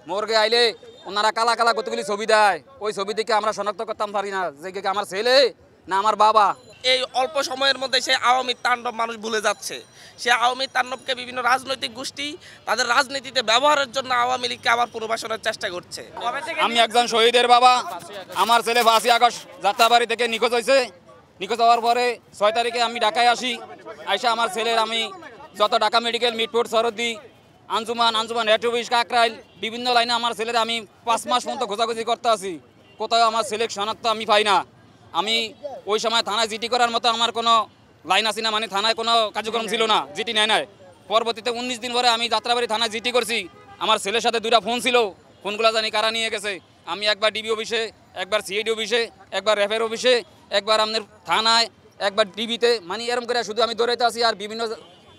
মর্গে আইলে ওনারা কালা কালা কতগুলি ছবি দেয়, ওই ছবি দেখে আমরা শনাক্ত করতাম পারি না যে আমার ছেলে না আমার বাবা। এই অল্প সময়ের মধ্যে সে আওয়ামী তাণ্ডব মানুষ ভুলে যাচ্ছে। সে আওয়ামী তাণ্ডবকে বিভিন্ন রাজনৈতিক গোষ্ঠী তাদের রাজনীতিতে ব্যবহারের জন্য আওয়ামী লীগকে আবার পুনর্বাসনের চেষ্টা করছে। আমি একজন শহীদের বাবা। আমার ছেলে 5 আগস্ট যাত্রাবাড়ি থেকে নিখোঁজ হয়েছে। নিখোঁজ হওয়ার পরে 6 তারিখে আমি ঢাকায় আসি। আইসা আমার ছেলের আমি যত ঢাকা মেডিকেল, মিটফোর্ড, সরদি, আঞ্জুমান হেটুবিশ, কাকরাইল বিভিন্ন লাইনে আমার ছেলের আমি 5 মাস পর্যন্ত খোঁজাখুঁজি করতে আছি। কোথাও আমার ছেলের শনাক্ত আমি পাই না। আমি ওই সময় থানায় জিটি করার মতো আমার কোনো লাইন আসি না, মানে থানায় কোনো কার্যক্রম ছিল না, জিটি নেয় নাই। পরবর্তীতে 19 দিন পরে আমি যাত্রাবাড়ি থানায় জিটি করছি। আমার ছেলের সাথে 2টা ফোন ছিল, ফোনগুলো জানি কারা নিয়ে গেছে। আমি একবার ডিবি অফিসে, একবার সিআইডি অফিসে, একবার র্যাফের অফিসে, একবার আপনার থানায়, একবার ডিবিতে, মানে এরকম করে শুধু আমি দৌড়াইতে আসি। আর বিভিন্ন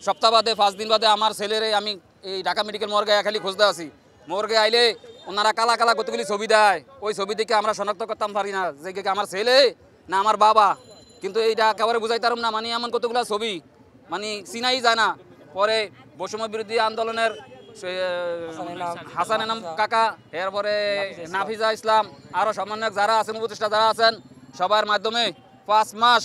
সপ্তাহ বাদে 5 দিন বাদে আমার ছেলেরে আমি এই ঢাকা মেডিকেল মর্গে খালি খুঁজতে আসি। মর্গে আইলে ওনারা কালা কালা কতগুলি ছবি দেয়, ওই ছবি দেখে আমরা শনাক্ত করতাম পারি না যে আমার ছেলে না আমার বাবা। কিন্তু এইটা একেবারে বুঝাইতাম না, মানে এমন কতগুলো ছবি মানে চিনাই যায় না। পরে বৈষম্য বিরোধী আন্দোলনের হাসান এনাম কাকা, এরপরে নাফিজা ইসলাম, আরও সমন্বয়ক যারা আছেন, উপদেষ্টা যারা আছেন, সবার মাধ্যমে 5 মাস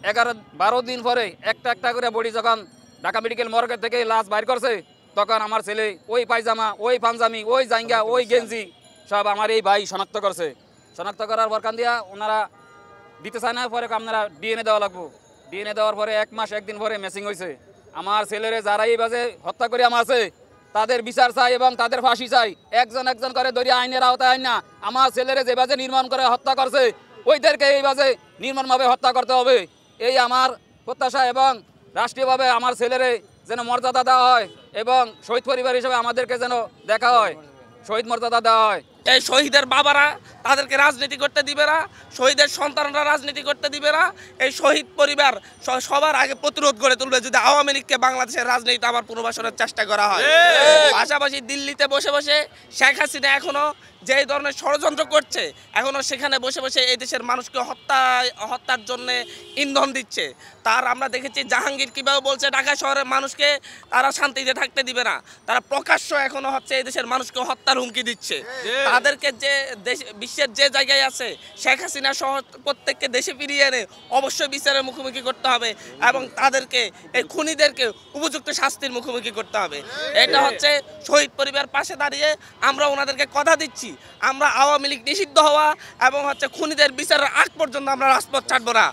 11-12 দিন পরে একটা একটা করে বডি যখন ঢাকা মেডিকেল মর্গে থেকে লাশ বাইর করছে, তখন আমার ছেলে ওই পায়জামা, ওই পাঞ্জামি, ওই জাঙ্গা, ওই গেঞ্জি সব আমার এই ভাই শনাক্ত করছে। শনাক্ত করার বরকান দিয়া ওনারা দিতে চায় না। পরে আপনারা ডিএনএ দেওয়া লাগবো। ডিএনএ দেওয়ার পরে 1 মাস 1 দিন পরে ম্যাচিং হয়েছে। আমার ছেলেরে যারা এই বাজে হত্যা করে আমার আছে তাদের বিচার চাই এবং তাদের ফাঁসি চাই। একজন একজন করে ধরে আইনের আওতায় আইন না। আমার ছেলেরে যে বাজে নির্মাণ করে হত্যা করছে ওইদেরকে এই বাজে নির্মমভাবে হত্যা করতে হবে, এই আমার প্রত্যাশা। এবং রাষ্ট্রীয়ভাবে আমার ছেলেরে যেন মর্যাদা দেওয়া হয় এবং শহীদ পরিবার হিসেবে আমাদেরকে যেন দেখা হয়, শহীদ মর্যাদা দেওয়া হয়। এই শহীদের বাবারা তাদেরকে রাজনীতি করতে দিবে না, শহীদের সন্তানরা রাজনীতি করতে দিবে না। এই শহীদ পরিবার সবার আগে প্রতিরোধ গড়ে তুলবে যদি আওয়ামী লীগকে বাংলাদেশের রাজনীতিতে আবার পুনর্বাসনের চেষ্টা করা হয়। পাশাপাশি দিল্লিতে বসে বসে শেখ হাসিনা এখনো যে ধরনের ষড়যন্ত্র করছে, এখনো সেখানে বসে বসে এই দেশের মানুষকে হত্যার জন্য ইন্ধন দিচ্ছে। তার আমরা দেখেছি জাহাঙ্গীর কীভাবে বলছে ঢাকা শহরের মানুষকে তারা শান্তিতে থাকতে দিবে না। তারা প্রকাশ্য এখনো হচ্ছে এই দেশের মানুষকে হত্যার হুমকি দিচ্ছে। তাদেরকে যে বিশ্বের যে জায়গায় আছে শেখ হাসিনা সহ প্রত্যেককে দেশে ফিরিয়ে এনে অবশ্যই বিচারের মুখোমুখি করতে হবে এবং তাদেরকে এই খুনিদেরকে উপযুক্ত শাস্তির মুখোমুখি করতে হবে। এটা হচ্ছে শহীদ পরিবার পাশে দাঁড়িয়ে আমরা ওনাদেরকে কথা দিচ্ছি, আমরা আওয়ামী লীগ নিষিদ্ধ হওয়া এবং হচ্ছে খুনিদের বিচারের আগ পর্যন্ত আমরা রাজপথ ছাড়বো না।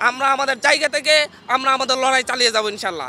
আমরা আমাদের জায়গা থেকে আমরা আমাদের লড়াই চালিয়ে যাবো ইনশাল্লাহ।